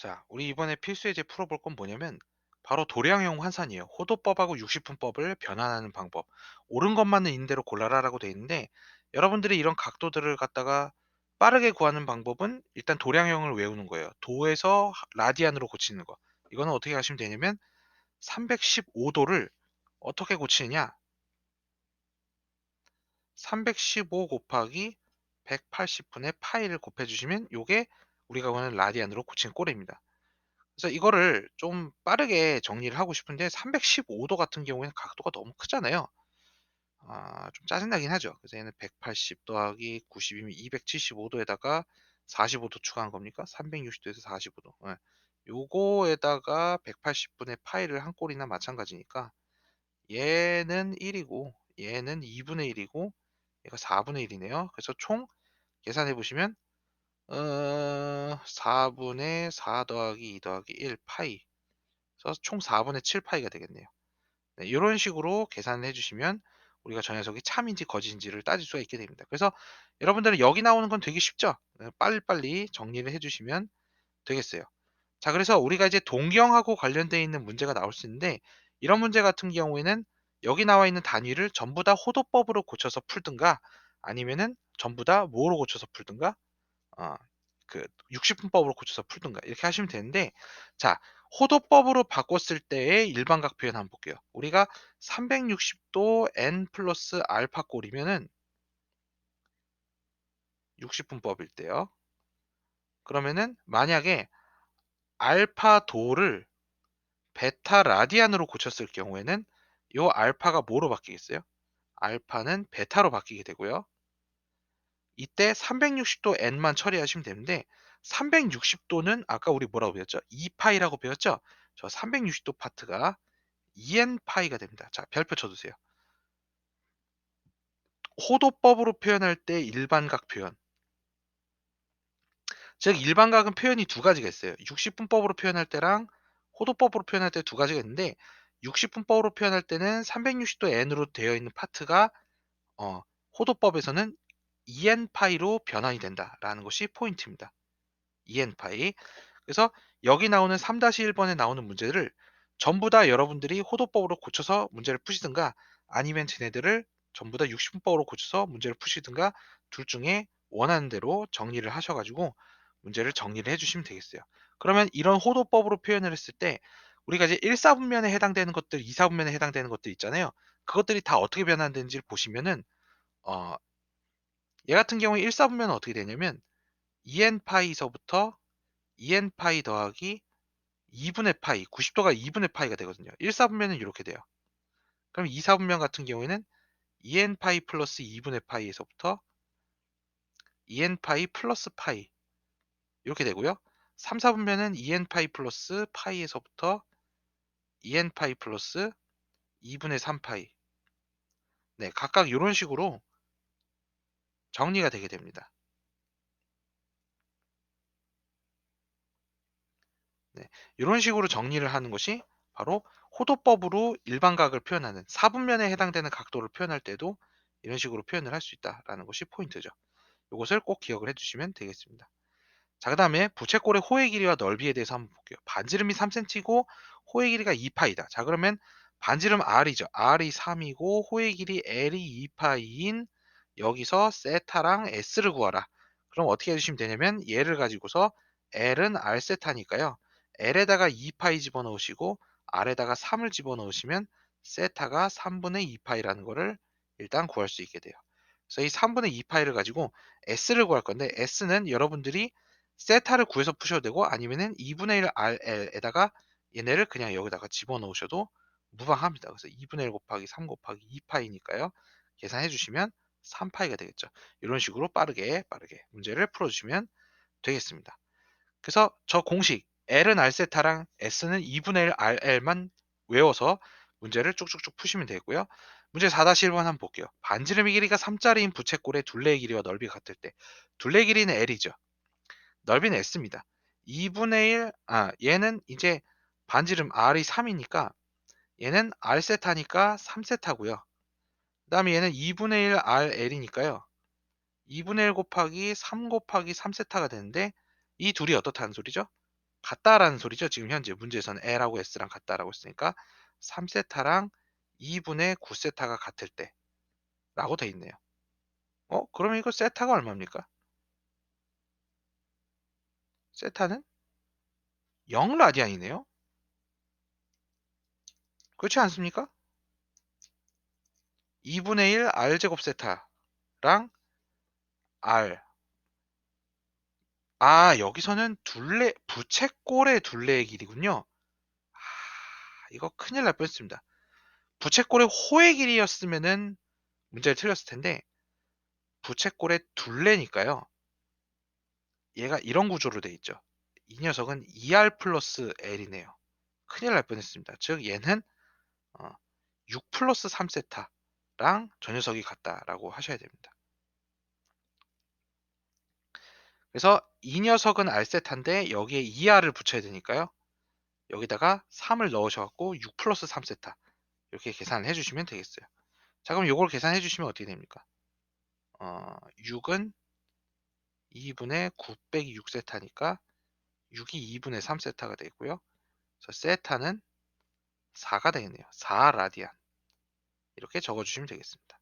자, 우리 이번에 필수 예제 풀어볼 건 뭐냐면 바로 도량형 환산이에요. 호도법하고 육식분법을 변환하는 방법. 옳은 것만은 있는 대로 골라라라고 돼 있는데 여러분들이 이런 각도들을 갖다가 빠르게 구하는 방법은 일단 도량형을 외우는 거예요. 도에서 라디안으로 고치는 거. 이거는 어떻게 하시면 되냐면 315도를 어떻게 고치느냐? 315 곱하기 180분의 파이를 곱해주시면 요게 우리가 원하는 라디안으로 고치는 꼴입니다. 그래서 이거를 좀 빠르게 정리를 하고 싶은데 315도 같은 경우에는 각도가 너무 크잖아요. 좀 짜증나긴 하죠. 그래서 얘는 180 더하기 90이면 275도에다가 45도 추가한 겁니까? 360도에서 45도. 예. 요거에다가 180분의 파이를 한 꼴이나 마찬가지니까 얘는 1이고 얘는 2분의 1이고 얘가 4분의 1이네요. 그래서 총 계산해 보시면 4분의 4 더하기 2 더하기 1 파이. 그래서 총 4분의 7 파이가 되겠네요. 네, 이런 식으로 계산을 해주시면 우리가 저 녀석이 참인지 거짓인지를 따질 수가 있게 됩니다. 그래서 여러분들은 여기 나오는 건 되게 쉽죠? 네, 빨리빨리 정리를 해주시면 되겠어요. 자, 그래서 우리가 이제 동경하고 관련되어 있는 문제가 나올 수 있는데 이런 문제 같은 경우에는 여기 나와 있는 단위를 전부 다 호도법으로 고쳐서 풀든가 아니면은 전부 다 뭐로 고쳐서 풀든가 어 그 60분법으로 고쳐서 풀든가 이렇게 하시면 되는데 자, 호도법으로 바꿨을 때의 일반각 표현 한번 볼게요. 우리가 360도 n 플러스 알파 꼴이면은 60분법일 때요. 그러면은 만약에 알파 도를 베타 라디안으로 고쳤을 경우에는 요 알파가 뭐로 바뀌겠어요? 알파는 베타로 바뀌게 되고요. 이때 360도 n만 처리하시면 되는데 360도는 아까 우리 뭐라고 배웠죠? 2파이라고 배웠죠? 저 360도 파트가 2n파이가 됩니다. 자, 별표 쳐두세요. 호도법으로 표현할 때 일반각 표현. 즉 일반각은 표현이 두 가지가 있어요. 60분법으로 표현할 때랑 호도법으로 표현할 때 두 가지가 있는데 60분법으로 표현할 때는 360도 n으로 되어 있는 파트가 호도법에서는 2n파이로 변환이 된다라는 것이 포인트입니다. 2n파이. 그래서 여기 나오는 3-1번에 나오는 문제를 전부 다 여러분들이 호도법으로 고쳐서 문제를 푸시든가 아니면 쟤네들을 전부 다 60분법으로 고쳐서 문제를 푸시든가 둘 중에 원하는 대로 정리를 하셔가지고 문제를 정리를 해주시면 되겠어요. 그러면 이런 호도법으로 표현을 했을 때 우리가 이제 1사분면에 해당되는 것들, 2사분면에 해당되는 것들 있잖아요. 그것들이 다 어떻게 변환되는지를 보시면은 어, 얘 같은 경우에 1사분면은 어떻게 되냐면 2n파이서부터 2n파이 더하기 2분의 파이, 90도가 2분의 파이가 되거든요. 1사분면은 이렇게 돼요. 그럼 2사분면 같은 경우에는 2n파이 플러스 2분의 파이에서부터 2n파이 플러스 파이 이렇게 되고요. 3사분면은 2n파이 플러스 파이에서부터 2n파이 플러스 2분의 3파이. 네, 각각 이런 식으로 정리가 되게 됩니다. 네, 이런 식으로 정리를 하는 것이 바로 호도법으로 일반각을 표현하는 4분면에 해당되는 각도를 표현할 때도 이런 식으로 표현을 할 수 있다라는 것이 포인트죠. 이것을 꼭 기억을 해주시면 되겠습니다. 자, 그 다음에 부채꼴의 호의 길이와 넓이에 대해서 한번 볼게요. 반지름이 3cm고 호의 길이가 2파이다. 자, 그러면 반지름 R이죠. R이 3이고 호의 길이 L이 2파이인 여기서 세타랑 S를 구하라. 그럼 어떻게 해주시면 되냐면 얘를 가지고서 L은 R 세타니까요. L에다가 2파이 집어넣으시고 R에다가 3을 집어넣으시면 세타가 3분의 2파이라는 거를 일단 구할 수 있게 돼요. 그래서 이 3분의 2파이를 가지고 S를 구할 건데 S는 여러분들이 세타를 구해서 푸셔도 되고 아니면은 2분의 1 RL에다가 얘네를 그냥 여기다가 집어넣으셔도 무방합니다. 그래서 2분의 1 곱하기 3 곱하기 2파이니까요. 계산해 주시면 3파이가 되겠죠. 이런 식으로 빠르게 문제를 풀어주시면 되겠습니다. 그래서 저 공식 L은 R세타랑 S는 2분의 1 RL만 외워서 문제를 쭉쭉쭉 푸시면 되고요. 문제 4-1번 한번 볼게요. 반지름의 길이가 3짜리인 부채꼴의 둘레의 길이와 넓이가 같을 때 둘레 길이는 L이죠. 넓이는 S입니다. 2분의 1, 얘는 이제 반지름 R이 3이니까 얘는 R세타니까 3세타고요. 그 다음에 얘는 2분의 1 RL이니까요. 2분의 1 곱하기 3 곱하기 3세타가 되는데 이 둘이 어떻다는 소리죠? 같다라는 소리죠. 지금 현재 문제에서는 L하고 S랑 같다라고 했으니까 3세타랑 2분의 9세타가 같을 때라고 돼 있네요. 그러면 이거 세타가 얼마입니까? 세타는 0 라디안이네요. 그렇지 않습니까? 2분의 1 R 제곱 세타랑 R. 여기서는 부채꼴의 둘레의 길이군요. 아, 이거 큰일 날 뻔했습니다. 부채꼴의 호의 길이였으면은 문제를 틀렸을 텐데 부채꼴의 둘레니까요. 얘가 이런 구조로 돼 있죠. 이 녀석은 2R 플러스 L이네요. 큰일 날 뻔했습니다. 즉 얘는 어, 6 플러스 3세타랑 저 녀석이 같다라고 하셔야 됩니다. 그래서 이 녀석은 R세타인데 여기에 2R을 붙여야 되니까요. 여기다가 3을 넣으셔갖고 6 플러스 3세타 이렇게 계산을 해주시면 되겠어요. 자, 그럼 이걸 계산해 주시면 어떻게 됩니까? 6은 2분의 9 빼기 6세타니까 6이 2분의 3세타가 되고요. 그래서 세타는 4가 되겠네요. 4 라디안. 이렇게 적어주시면 되겠습니다.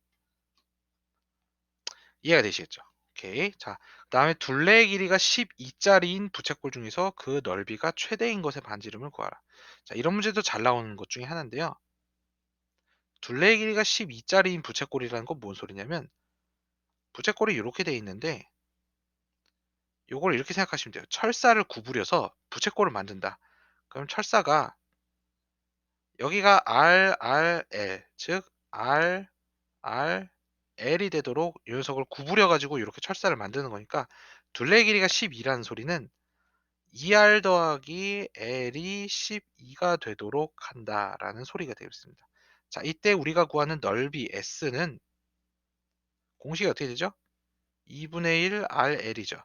이해가 되시겠죠? 오케이. 자, 그 다음에 둘레의 길이가 12짜리인 부채꼴 중에서 그 넓이가 최대인 것의 반지름을 구하라. 자, 이런 문제도 잘 나오는 것 중에 하나인데요. 둘레의 길이가 12짜리인 부채꼴이라는 건 뭔 소리냐면 부채꼴이 이렇게 돼 있는데 요걸 이렇게 생각하시면 돼요. 철사를 구부려서 부채꼴을 만든다. 그럼 철사가 여기가 R, 즉 R, L이 되도록 이 녀석을 구부려 가지고 이렇게 철사를 만드는 거니까 둘레 길이가 12라는 소리는 2R 더하기 L이 12가 되도록 한다라는 소리가 되겠습니다. 자, 이때 우리가 구하는 넓이 S는 공식이 어떻게 되죠? 2분의 1 RL이죠.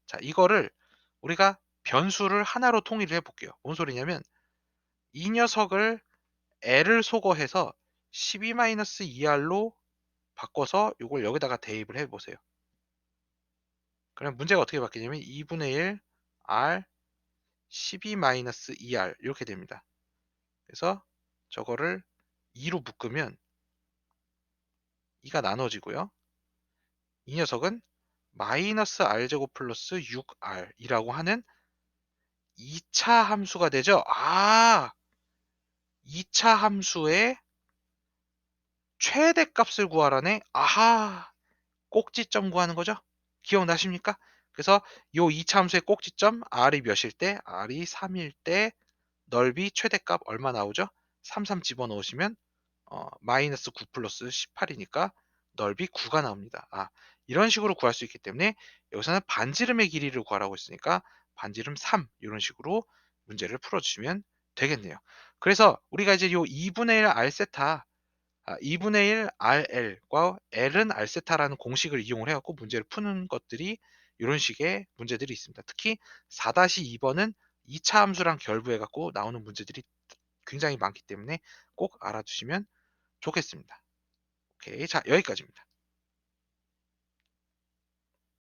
자, 이거를 우리가 변수를 하나로 통일을 해볼게요. 뭔 소리냐면 이 녀석을 L을 소거해서 12-2R로 바꿔서 이걸 여기다가 대입을 해보세요. 그럼 문제가 어떻게 바뀌냐면 2분의 1 R 12-2R 이렇게 됩니다. 그래서 저거를 2로 묶으면 2가 나눠지고요. 이 녀석은 마이너스 R제곱 플러스 6R이라고 하는 2차 함수가 되죠. 2차 함수의 최대값을 구하라네. 꼭지점 구하는 거죠. 기억나십니까? 그래서 요 2차 함수의 꼭지점 R이 몇일 때? R이 3일 때 넓이 최대값 얼마 나오죠? 3 집어넣으시면 마이너스 9 플러스 18이니까 넓이 9가 나옵니다. 이런 식으로 구할 수 있기 때문에 여기서는 반지름의 길이를 구하라고 했으니까 반지름 3 이런 식으로 문제를 풀어주시면 되겠네요. 그래서 우리가 이제 요 2분의 1 R세타 2분의 1 RL과 L은 R세타라는 공식을 이용을 해갖고 문제를 푸는 것들이 이런 식의 문제들이 있습니다. 특히 4-2번은 2차 함수랑 결부해갖고 나오는 문제들이 굉장히 많기 때문에 꼭 알아두시면 좋겠습니다. 오케이. 자, 여기까지입니다.